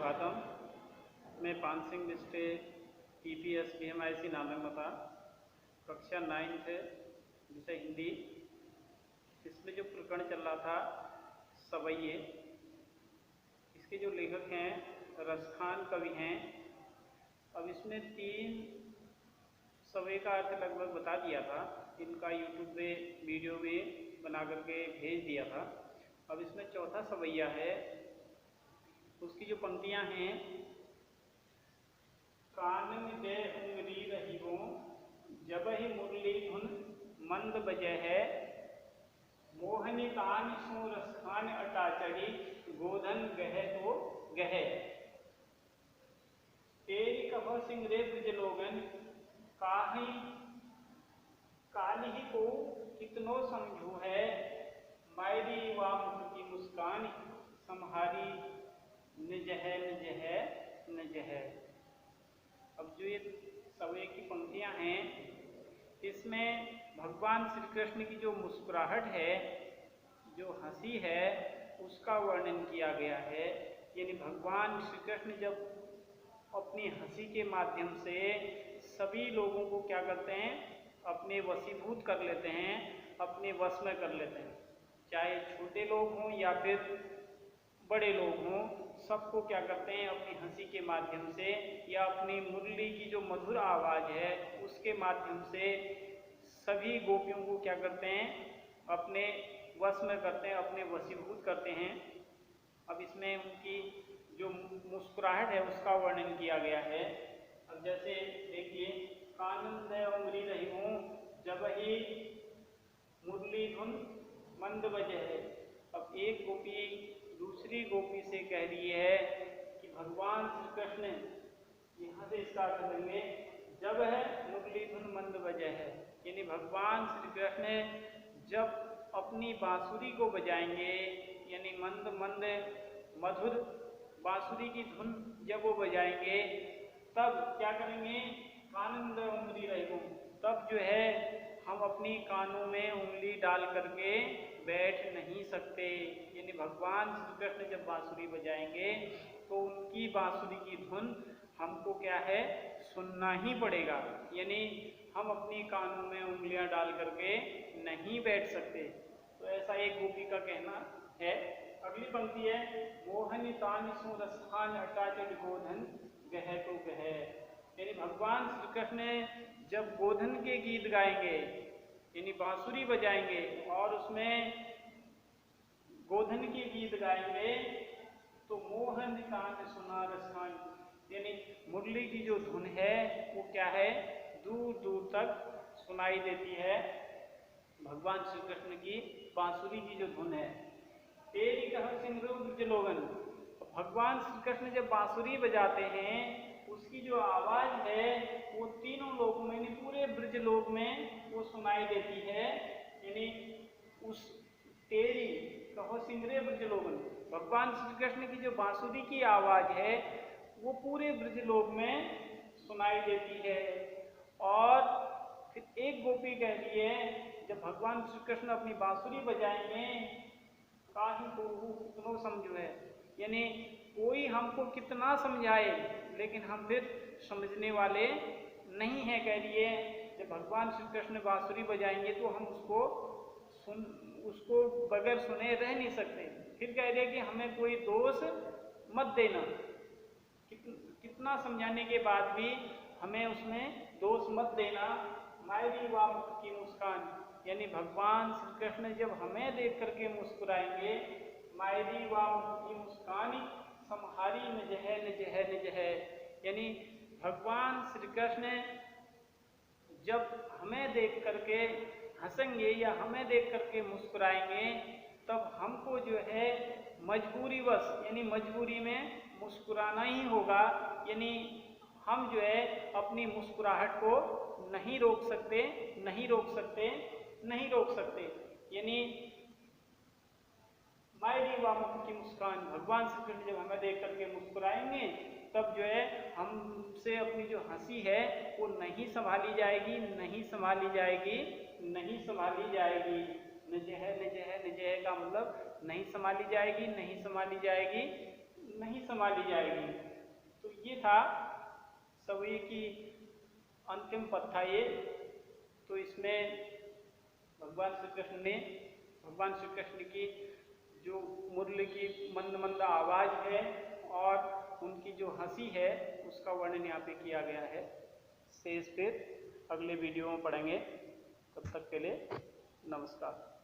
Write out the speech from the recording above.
स्वागतम। मैं पान सिंह बिस्टे TPS BMIC नामक मता कक्षा 9th विषय हिंदी। इसमें जो प्रकरण चल रहा था सवैये, इसके जो लेखक हैं रसखान कवि हैं। अब इसमें 3 सवै का अर्थ लगभग बता दिया था, इनका यूट्यूब पे वीडियो भी बना करके भेज दिया था। अब इसमें चौथा सवैया है, उसकी जो पंक्तियां हैं, कानन दे उंगरी रहीबों जब ही मुरली धुन मंद बजे है, मोहनी तान सो रसखान अटा चढ़ी गोधन गहे तो गहे। तेरी कहो सिंगरे ब्रज लोगन काहि काली को कितनो समझू है, मायरी वा मुख की मुस्कान सम्हारी निज है। अब जो ये सवै की पंक्तियां हैं, इसमें भगवान श्री कृष्ण की जो मुस्कुराहट है, जो हंसी है, उसका वर्णन किया गया है। यानी भगवान श्री कृष्ण जब अपनी हंसी के माध्यम से सभी लोगों को क्या करते हैं, अपने वशीभूत कर लेते हैं, अपने वश में कर लेते हैं। चाहे छोटे लोग हों या फिर बड़े लोग हों, सबको क्या करते हैं, अपनी हंसी के माध्यम से या अपनी मुरली की जो मधुर आवाज़ है उसके माध्यम से सभी गोपियों को क्या करते हैं, अपने वश में करते हैं, अपने वशीभूत करते हैं। अब इसमें उनकी जो मुस्कुराहट है उसका वर्णन किया गया है। अब जैसे देखिए, कानन दे उंगली रही हूँ जब ही मुरली धुन मंद बजे है। अब एक गोपी दूसरी गोपी से कह रही है कि भगवान श्री कृष्ण, यहाँ से इसका अर्थ लेंगे, जब है मुरली धुन मंद बजे है, यानी भगवान श्री कृष्ण जब अपनी बांसुरी को बजाएंगे, यानी मंद मंद मधुर बांसुरी की धुन जब वो बजाएंगे, तब क्या करेंगे, कानन दे उंगली रही, तब जो है हम अपनी कानों में उंगली डाल करके बैठ नहीं सकते। यानी भगवान श्री कृष्ण जब बांसुरी बजाएंगे तो उनकी बांसुरी की धुन हमको क्या है, सुनना ही पड़ेगा। यानी हम अपनी कानों में उंगलियां डाल करके नहीं बैठ सकते। तो ऐसा एक गोपी का कहना है। अगली पंक्ति है, मोहनी तान सो रसखान अटा चढ़ गोधन गहे तो गहे। यानी भगवान श्री कृष्ण जब गोधन के गीत गाएंगे, यानी बांसुरी बजाएंगे और उसमें गोधन के गीत गाएंगे, तो मोहन तान सुना रसखान, यानी मुरली की जो धुन है वो क्या है, दूर दूर तक सुनाई देती है। भगवान श्री कृष्ण की बांसुरी की जो धुन है। तेरी कह सिंगरू ब्रज लोगन, भगवान श्री कृष्ण जब बांसुरी बजाते हैं उसकी जो आवाज है वो तीनों लोगों में, यानी पूरे ब्रज लोक में वो सुनाई देती है। यानी उस तेरी कहो सिंगरे ब्रज लोगन, भगवान श्री कृष्ण की जो बांसुरी की आवाज है वो पूरे ब्रज लोक में सुनाई देती है। और फिर एक गोपी कह रही है, जब भगवान श्री कृष्ण अपनी बांसुरी बजाएंगे, काहि को कितनो समझो है, यानी कोई हमको कितना समझाए लेकिन हम फिर समझने वाले नहीं है, कह रही है। जब भगवान श्री कृष्ण बांसुरी बजाएंगे तो हम उसको बगैर सुने रह नहीं सकते। फिर कह रही है कि हमें कोई दोष मत देना, कितना समझाने के बाद भी हमें उसमें दोष मत देना। मायरी वा मुख की मुस्कान, यानी भगवान श्री कृष्ण जब हमें देख करके मुस्कुराएंगे, मायरी वा मुख की मुस्कान सम्हारी निज है, यानी भगवान श्री कृष्ण जब हमें देख करके हंसेंगे या हमें देख करके मुस्कुराएंगे, तब हमको जो है मजबूरीवश, यानी मजबूरी में मुस्कुराना ही होगा। यानी हम जो है अपनी मुस्कुराहट को नहीं रोक सकते। यानी मायरी वा मुख की मुस्कान, भगवान श्री कृष्ण जब हमें देख करके मुस्कुराएंगे तब जो है हमसे अपनी जो हंसी है वो नहीं संभाली जाएगी। निज है का मतलब नहीं संभाली जाएगी। नहीं संभाली जाएगी। तो ये था सवई की अंतिम पद था ये। तो इसमें भगवान श्री कृष्ण की जो मुरली की मंद मंद आवाज है और उनकी जो हंसी है उसका वर्णन यहाँ पे किया गया है। शेष फिर अगले वीडियो में पढ़ेंगे। तब तक के लिए नमस्कार।